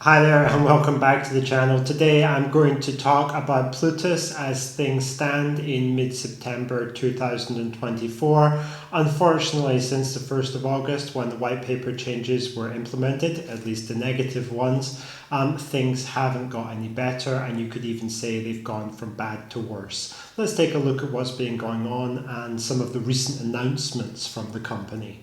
Hi there and welcome back to the channel. Today I'm going to talk about Plutus as things stand in mid-September 2024. Unfortunately, since the 1st of August when the white paper changes were implemented, at least the negative ones, things haven't got any better, and you could even say they've gone from bad to worse. Let's take a look at what's been going on and some of the recent announcements from the company.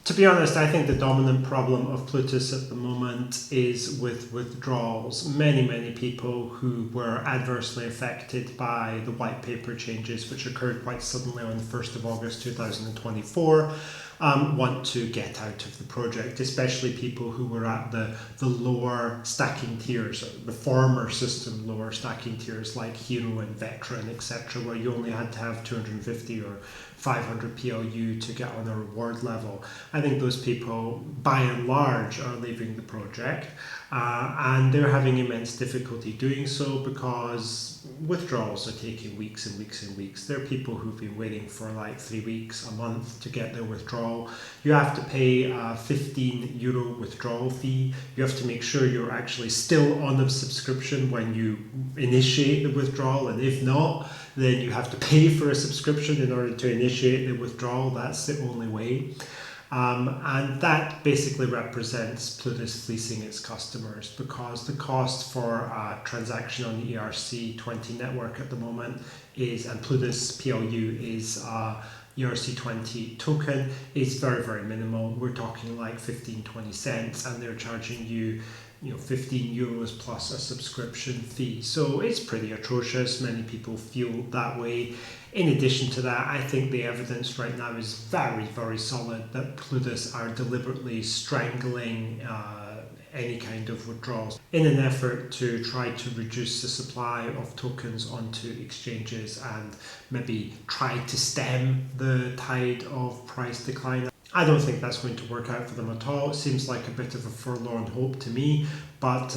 To be honest, I think the dominant problem of Plutus at the moment is with withdrawals. Many people who were adversely affected by the white paper changes, which occurred quite suddenly on the 1st of August 2024, want to get out of the project, especially people who were at the lower stacking tiers, the former system lower stacking tiers like Hero and Veteran, etc., where you only had to have 250 or 500 PLU to get on a reward level. I think those people, by and large, are leaving the project, and they're having immense difficulty doing so because withdrawals are taking weeks and weeks and weeks. There are people who've been waiting for like 3 weeks, a month to get their withdrawal. You have to pay a €15 withdrawal fee. You have to make sure you're actually still on the subscription when you initiate the withdrawal, and if not, then you have to pay for a subscription in order to initiate the withdrawal. That's the only way. And that basically represents Plutus fleecing its customers, because the cost for a transaction on the ERC20 network at the moment is, and Plutus PLU is ERC20 token, is very minimal. We're talking like 15-20 cents, and they're charging you €15 plus a subscription fee. So it's pretty atrocious. Many people feel that way. In addition to that, I think the evidence right now is very solid that Plutus are deliberately strangling any kind of withdrawals in an effort to try to reduce the supply of tokens onto exchanges and maybe try to stem the tide of price decline. I don't think that's going to work out for them at all. It seems like a bit of a forlorn hope to me, but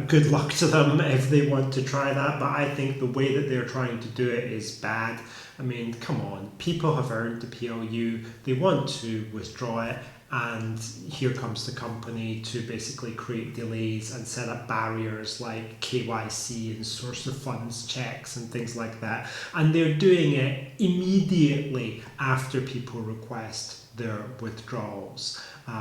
good luck to them if they want to try that. But I think the way that they're trying to do it is bad. I mean, come on, people have earned the PLU, they want to withdraw it, and here comes the company to basically create delays and set up barriers like KYC and source of funds checks and things like that. And they're doing it immediately after people request their withdrawals.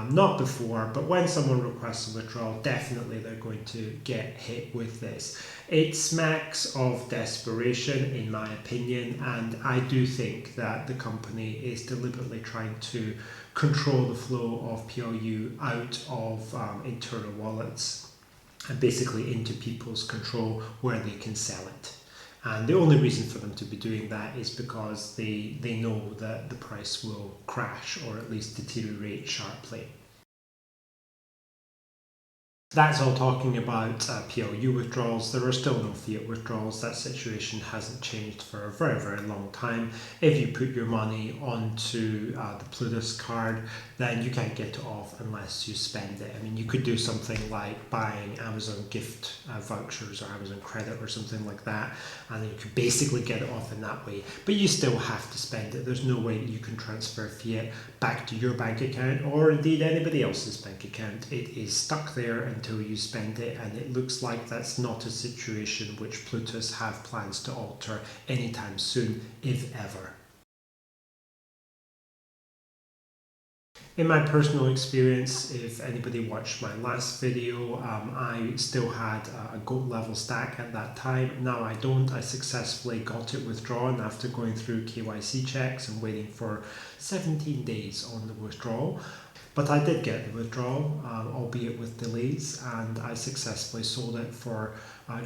Not before, but when someone requests a withdrawal, definitely they're going to get hit with this. It smacks of desperation, in my opinion, and I do think that the company is deliberately trying to control the flow of PLU out of internal wallets and basically into people's control where they can sell it. And the only reason for them to be doing that is because they know that the price will crash or at least deteriorate sharply. That's all talking about PLU withdrawals. There are still no fiat withdrawals. That situation hasn't changed for a very long time. If you put your money onto the Plutus card, then you can't get it off unless you spend it. I mean, you could do something like buying Amazon gift vouchers or Amazon credit or something like that, and then you could basically get it off in that way. But you still have to spend it. There's no way that you can transfer fiat back to your bank account or indeed anybody else's bank account. It is stuck there until you spend it, and it looks like that's not a situation which Plutus have plans to alter anytime soon, if ever. In my personal experience, if anybody watched my last video, I still had a gold level stack at that time. Now I don't. I successfully got it withdrawn after going through KYC checks and waiting for 17 days on the withdrawal. But I did get the withdrawal, albeit with delays, and I successfully sold it for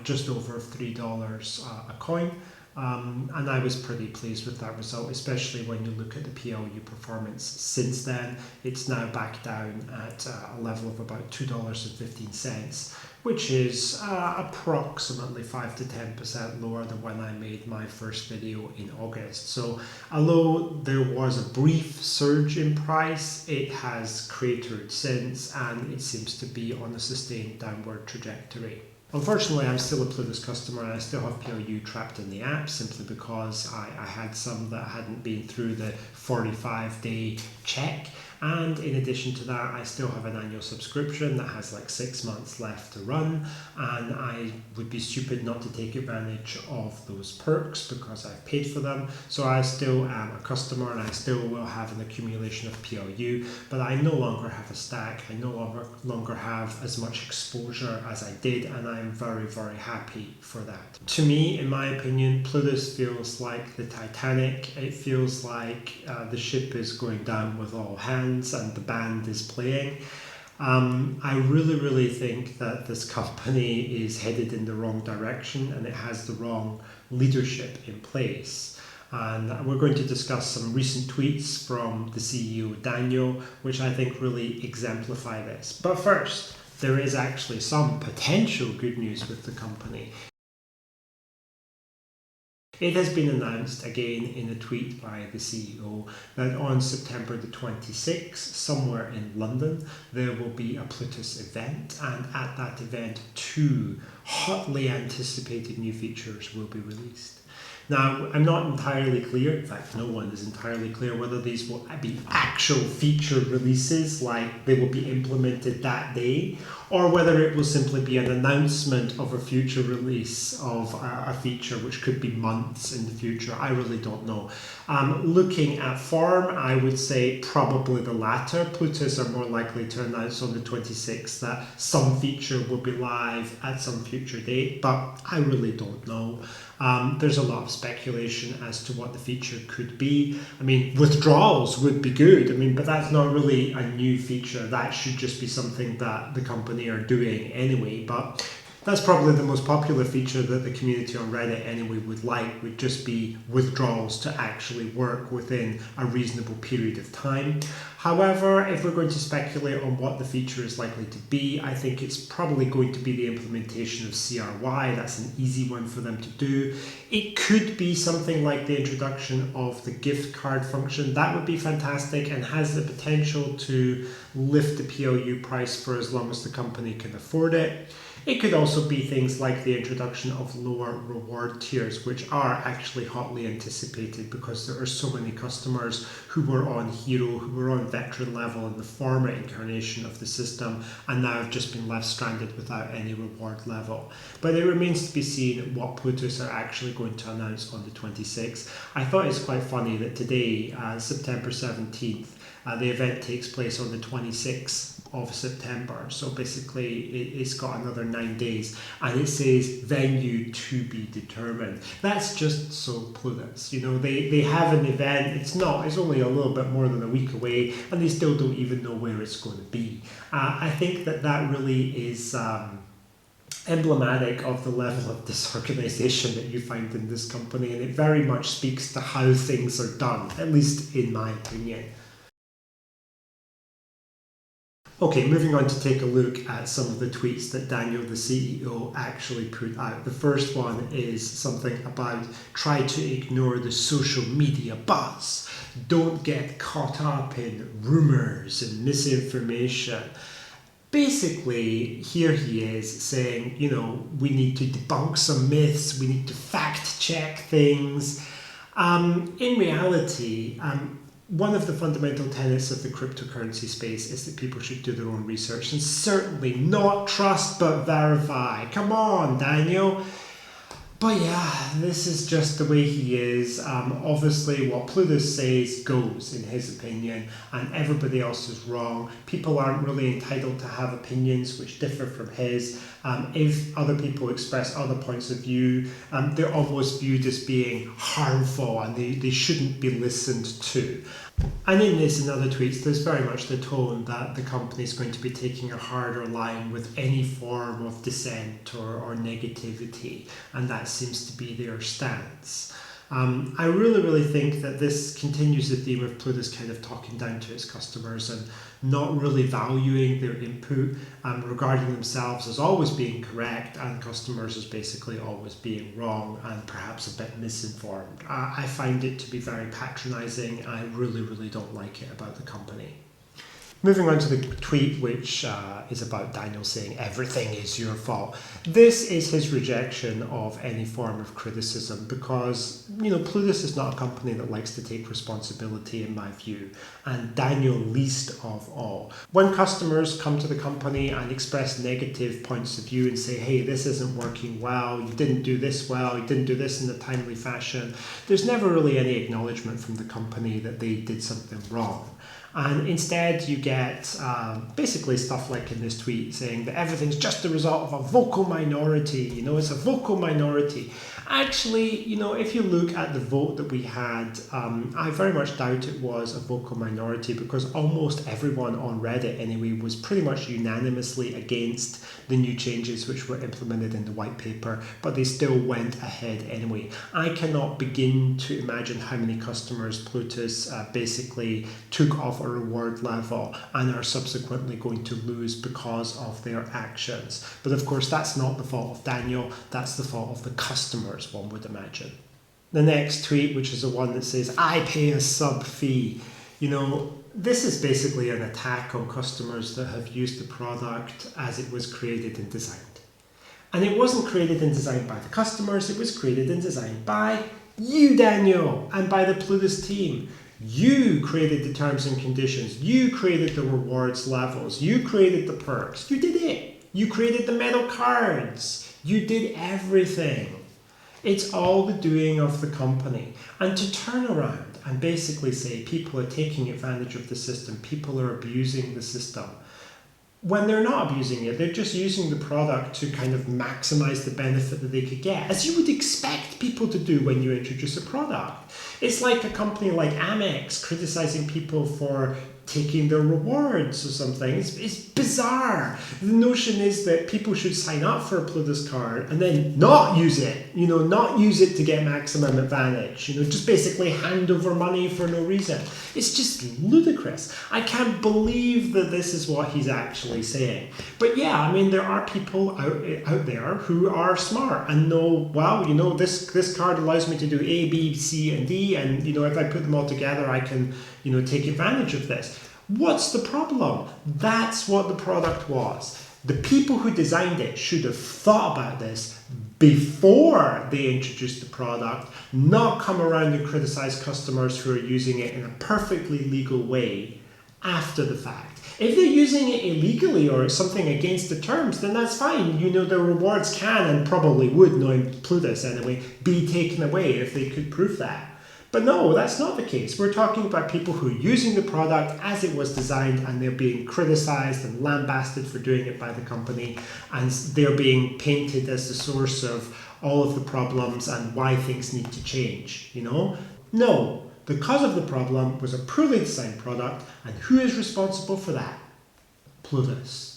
just over $3 a coin. And I was pretty pleased with that result, especially when you look at the PLU performance since then. It's now back down at a level of about $2.15, which is approximately 5 to 10% lower than when I made my first video in August. So although there was a brief surge in price, it has cratered since, and it seems to be on a sustained downward trajectory. Unfortunately, I'm still a Plutus customer and I still have PLU trapped in the app simply because I had some that hadn't been through the 45-day check. And in addition to that, I still have an annual subscription that has like 6 months left to run, and I would be stupid not to take advantage of those perks because I've paid for them. So I still am a customer and I still will have an accumulation of PLU, but I no longer have a stack. I no longer have as much exposure as I did, and I'm very, very happy for that. To me, in my opinion, Plutus feels like the Titanic. It feels like the ship is going down with all hands and the band is playing. I really think that this company is headed in the wrong direction and it has the wrong leadership in place. And we're going to discuss some recent tweets from the CEO Daniel, which I think really exemplify this. But first, there is actually some potential good news with the company. It has been announced again in a tweet by the CEO that on September the 26th, somewhere in London, there will be a Plutus event, and at that event 2 hotly anticipated new features will be released. Now, I'm not entirely clear, in fact no one is entirely clear whether these will be actual feature releases, like they will be implemented that day, or whether it will simply be an announcement of a future release of a feature which could be months in the future. I really don't know. Looking at form, I would say probably the latter. Plutus are more likely to announce on the 26th that some feature will be live at some future date, but I really don't know. There's a lot of speculation as to what the feature could be. I mean, withdrawals would be good, but that's not really a new feature. That should just be something that the company are doing anyway, but that's probably the most popular feature that the community on Reddit anyway would just be withdrawals to actually work within a reasonable period of time. However, if we're going to speculate on what the feature is likely to be, I think it's probably going to be the implementation of CRY. That's an easy one for them to do. It could be something like the introduction of the gift card function. That would be fantastic and has the potential to lift the PLU price for as long as the company can afford it. It could also be things like the introduction of lower reward tiers, which are actually hotly anticipated because there are so many customers who were on Hero, who were on Veteran level in the former incarnation of the system, and now have just been left stranded without any reward level. But it remains to be seen what Plutus are actually going to announce on the 26th. I thought it's quite funny that today, September 17th, the event takes place on the 26th of September, so basically it's got another 9 days, and it says venue to be determined. That's just so Plutus. They have an event, it's only a little bit more than a week away, and they still don't even know where it's going to be. I think that really is emblematic of the level of disorganization that you find in this company, and it very much speaks to how things are done, at least in my opinion. Okay, moving on to take a look at some of the tweets that Daniel, the CEO, actually put out. The first one is something about try to ignore the social media buzz. Don't get caught up in rumors and misinformation. Basically, here he is saying, we need to debunk some myths, we need to fact check things. In reality, one of the fundamental tenets of the cryptocurrency space is that people should do their own research and certainly not trust but verify. Come on, Daniel. But yeah, this is just the way he is. Obviously, what Plutus says goes, in his opinion, and everybody else is wrong. People aren't really entitled to have opinions which differ from his. If other people express other points of view, they're almost viewed as being harmful and they shouldn't be listened to. And in this and other tweets, there's very much the tone that the company is going to be taking a harder line with any form of dissent or negativity, and that seems to be their stance. I really think that this continues the theme of Plutus kind of talking down to its customers and not really valuing their input, regarding themselves as always being correct and customers as basically always being wrong and perhaps a bit misinformed. I find it to be very patronizing. I really don't like it about the company. Moving on to the tweet, which is about Daniel saying everything is your fault. This is his rejection of any form of criticism because, Plutus is not a company that likes to take responsibility in my view, and Daniel least of all. When customers come to the company and express negative points of view and say, hey, this isn't working well, you didn't do this well, you didn't do this in a timely fashion, there's never really any acknowledgement from the company that they did something wrong. And instead you get basically stuff like in this tweet saying that everything's just the result of a vocal minority, it's a vocal minority. Actually, if you look at the vote that we had, I very much doubt it was a vocal minority because almost everyone on Reddit anyway was pretty much unanimously against the new changes which were implemented in the white paper, but they still went ahead anyway. I cannot begin to imagine how many customers Plutus basically took off a reward level and are subsequently going to lose because of their actions. But of course, that's not the fault of Daniel, that's the fault of the customers, one would imagine. The next tweet, which is the one that says, I pay a sub fee. This is basically an attack on customers that have used the product as it was created and designed. And it wasn't created and designed by the customers, it was created and designed by you, Daniel, and by the Plutus team. You created the terms and conditions, you created the rewards levels, you created the perks, you did it. You created the metal cards, you did everything. It's all the doing of the company. And to turn around and basically say people are taking advantage of the system, people are abusing the system, when they're not abusing it, they're just using the product to kind of maximize the benefit that they could get, as you would expect people to do when you introduce a product. It's like a company like Amex criticizing people for taking their rewards or something. It's bizarre. The notion is that people should sign up for a Plutus card and then not use it, not use it to get maximum advantage, just basically hand over money for no reason. It's just ludicrous. I can't believe that this is what he's actually saying. But yeah, there are people out there who are smart and know, well, this card allows me to do A, B, C, and D, and if I put them all together, I can, take advantage of this. What's the problem? That's what the product was. The people who designed it should have thought about this before they introduced the product, not come around and criticize customers who are using it in a perfectly legal way after the fact. If they're using it illegally or something against the terms, then that's fine. The rewards can and probably would, knowing Plutus anyway, be taken away if they could prove that. But no, that's not the case. We're talking about people who are using the product as it was designed and they're being criticized and lambasted for doing it by the company, and they're being painted as the source of all of the problems and why things need to change, No, the cause of the problem was a poorly designed product, and who is responsible for that? Plutus.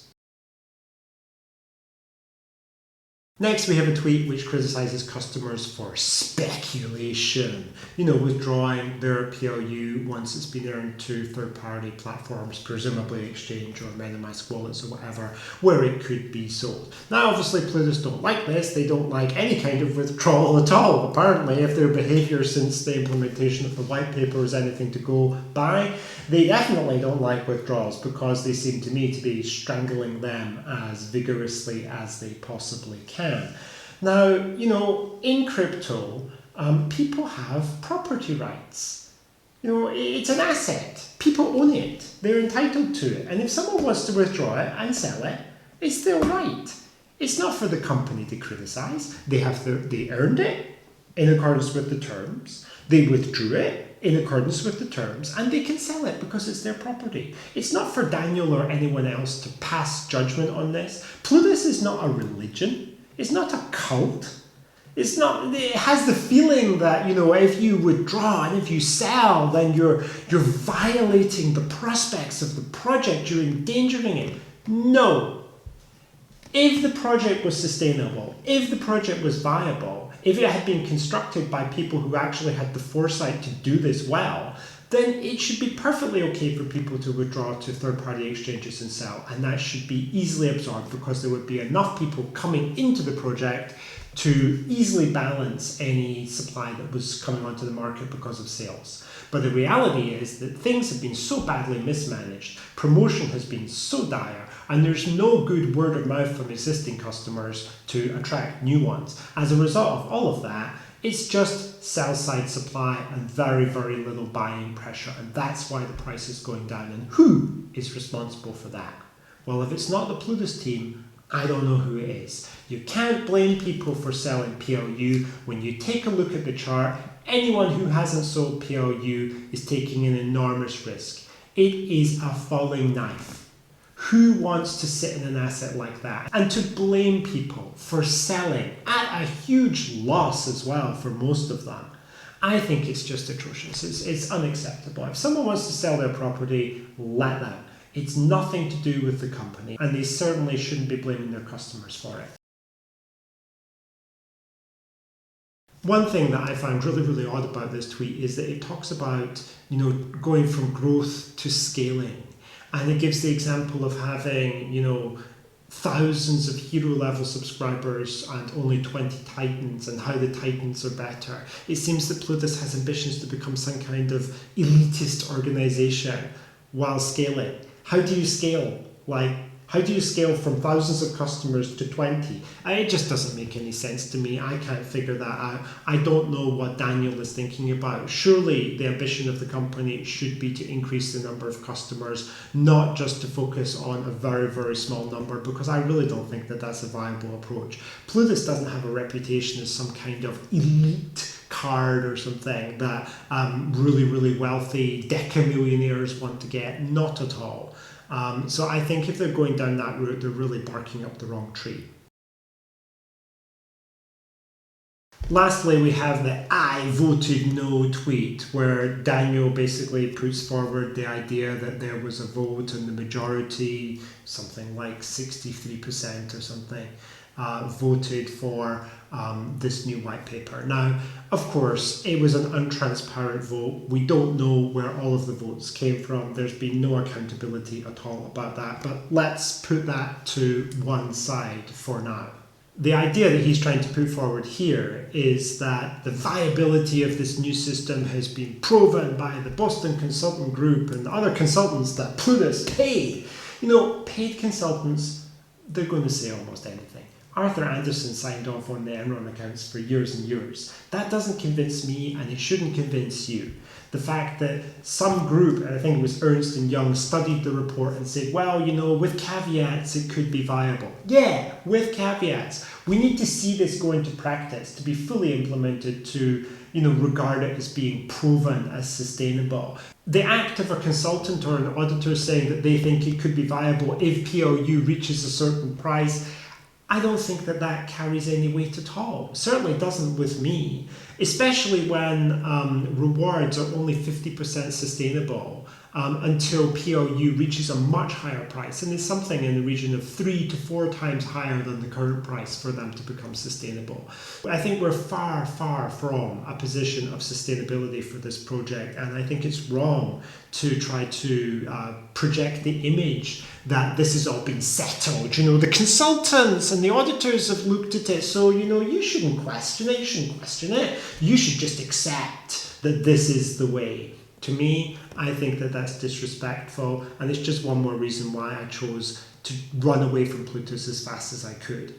Next, we have a tweet which criticizes customers for speculation, withdrawing their PLU once it's been earned to third-party platforms, presumably Exchange or MetaMask wallets or whatever, where it could be sold. Now, obviously, Plutus don't like this. They don't like any kind of withdrawal at all. Apparently, if their behavior since the implementation of the white paper is anything to go by, they definitely don't like withdrawals because they seem to me to be strangling them as vigorously as they possibly can. Now, in crypto, people have property rights. It's an asset. People own it. They're entitled to it. And if someone wants to withdraw it and sell it, it's their right. It's not for the company to criticize. They earned it in accordance with the terms. They withdrew it in accordance with the terms, and they can sell it because it's their property. It's not for Daniel or anyone else to pass judgment on this. Plutus is not a religion. It's not a cult. It has the feeling that, if you withdraw and if you sell, then you're violating the prospects of the project, you're endangering it. No. If the project was sustainable, if the project was viable, if it had been constructed by people who actually had the foresight to do this well, then it should be perfectly okay for people to withdraw to third-party exchanges and sell, and that should be easily absorbed because there would be enough people coming into the project to easily balance any supply that was coming onto the market because of sales. But the reality is that things have been so badly mismanaged, promotion has been so dire, and there's no good word of mouth from existing customers to attract new ones. As a result of all of that, it's just sell-side supply and very, very little buying pressure, and that's why the price is going down. And who is responsible for that? Well, if it's not the Plutus team, I don't know who it is. You can't blame people for selling PLU. When you take a look at the chart, anyone who hasn't sold PLU is taking an enormous risk. It is a falling knife. Who wants to sit in an asset like that? And to blame people for selling at a huge loss as well for most of them, I think it's just atrocious. It's unacceptable. If someone wants to sell their property, let them. It's nothing to do with the company, and they certainly shouldn't be blaming their customers for it. One thing that I found really, really odd about this tweet is that it talks about, going from growth to scaling. And it gives the example of having, thousands of hero level subscribers and only 20 titans, and how the titans are better. It seems that Plutus has ambitions to become some kind of elitist organization while scaling. How do you scale? How do you scale from thousands of customers to 20? It just doesn't make any sense to me. I can't figure that out. I don't know what Daniel is thinking about. Surely the ambition of the company should be to increase the number of customers, not just to focus on a very, very small number, because I really don't think that that's a viable approach. Plutus doesn't have a reputation as some kind of elite card or something that really, really wealthy decamillionaires want to get. Not at all. So I think if they're going down that route, they're really barking up the wrong tree. Lastly, we have the I voted no tweet, where Daniel basically puts forward the idea that there was a vote and the majority, something like 63% or something, voted for this new white paper. Now, of course, it was an untransparent vote. We don't know where all of the votes came from. There's been no accountability at all about that, but let's put that to one side for now. The idea that he's trying to put forward here is that the viability of this new system has been proven by the Boston Consultant Group and other consultants that Plutus pay. Paid consultants, they're going to say almost anything. Arthur Andersen signed off on the Enron accounts for years and years. That doesn't convince me, and it shouldn't convince you. The fact that some group, and I think it was Ernst & Young, studied the report and said, well, with caveats, it could be viable. Yeah, with caveats. We need to see this go into practice to be fully implemented, to regard it as being proven as sustainable. The act of a consultant or an auditor saying that they think it could be viable if PLU reaches a certain price, I don't think that carries any weight at all. It certainly doesn't with me, especially when rewards are only 50% sustainable until PLU reaches a much higher price, and it's something in the region of 3 to 4 times higher than the current price for them to become sustainable. I think we're far, far from a position of sustainability for this project, and I think it's wrong to try to project the image that this has all been settled. The consultants and the auditors have looked at it, so you shouldn't question it, you should just accept that this is the way. To me, I think that that's disrespectful, and it's just one more reason why I chose to run away from Plutus as fast as I could.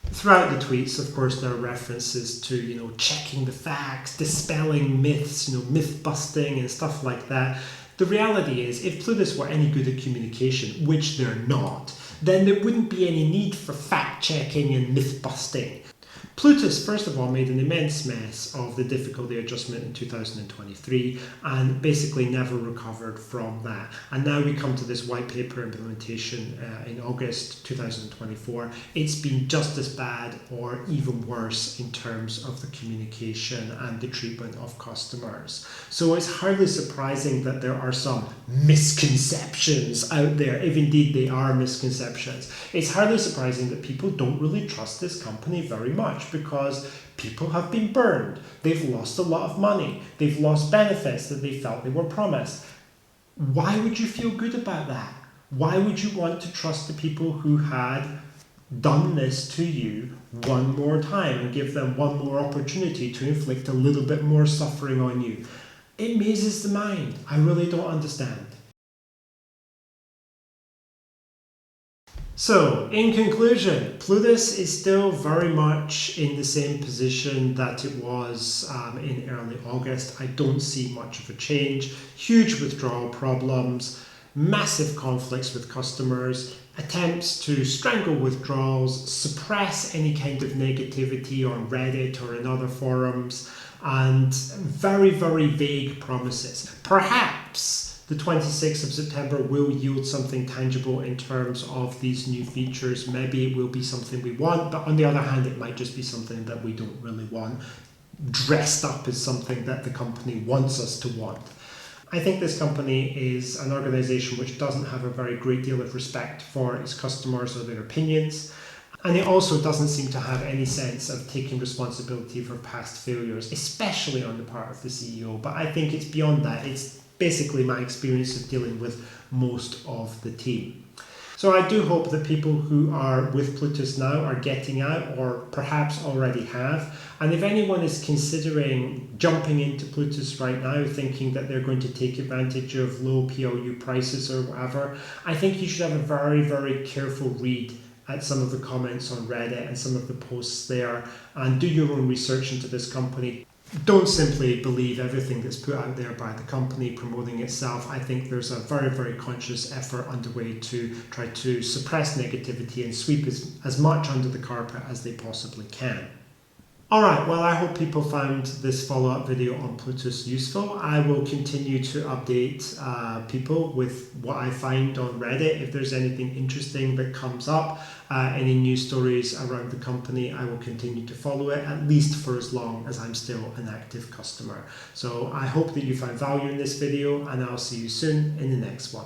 Throughout the tweets, of course, there are references to, checking the facts, dispelling myths, myth busting and stuff like that. The reality is, if Plutus were any good at communication, which they're not, then there wouldn't be any need for fact-checking and myth-busting. Plutus, first of all, made an immense mess of the difficulty adjustment in 2023 and basically never recovered from that. And now we come to this white paper implementation in August 2024. It's been just as bad or even worse in terms of the communication and the treatment of customers. So it's hardly surprising that there are some misconceptions out there, if indeed they are misconceptions. It's hardly surprising that people don't really trust this company very much, because people have been burned. They've lost a lot of money. They've lost benefits that they felt they were promised. Why would you feel good about that? Why would you want to trust the people who had done this to you one more time and give them one more opportunity to inflict a little bit more suffering on you? It mazes the mind. I really don't understand. So, in conclusion, Plutus is still very much in the same position that it was in early August. I don't see much of a change. Huge withdrawal problems, massive conflicts with customers, attempts to strangle withdrawals, suppress any kind of negativity on Reddit or in other forums, and very, very vague promises. Perhaps the 26th of September will yield something tangible in terms of these new features. Maybe it will be something we want, but on the other hand, it might just be something that we don't really want, dressed up as something that the company wants us to want. I think this company is an organization which doesn't have a very great deal of respect for its customers or their opinions. And it also doesn't seem to have any sense of taking responsibility for past failures, especially on the part of the CEO. But I think it's beyond that. It's basically my experience of dealing with most of the team. So I do hope that people who are with Plutus now are getting out, or perhaps already have. And if anyone is considering jumping into Plutus right now, thinking that they're going to take advantage of low PLU prices or whatever, I think you should have a very, very careful read at some of the comments on Reddit and some of the posts there, and do your own research into this company. Don't simply believe everything that's put out there by the company promoting itself. I think there's a very, very conscious effort underway to try to suppress negativity and sweep as much under the carpet as they possibly can. Alright, well, I hope people found this follow-up video on Plutus useful. I will continue to update people with what I find on Reddit. If there's anything interesting that comes up, any news stories around the company, I will continue to follow it, at least for as long as I'm still an active customer. So I hope that you found value in this video, and I'll see you soon in the next one.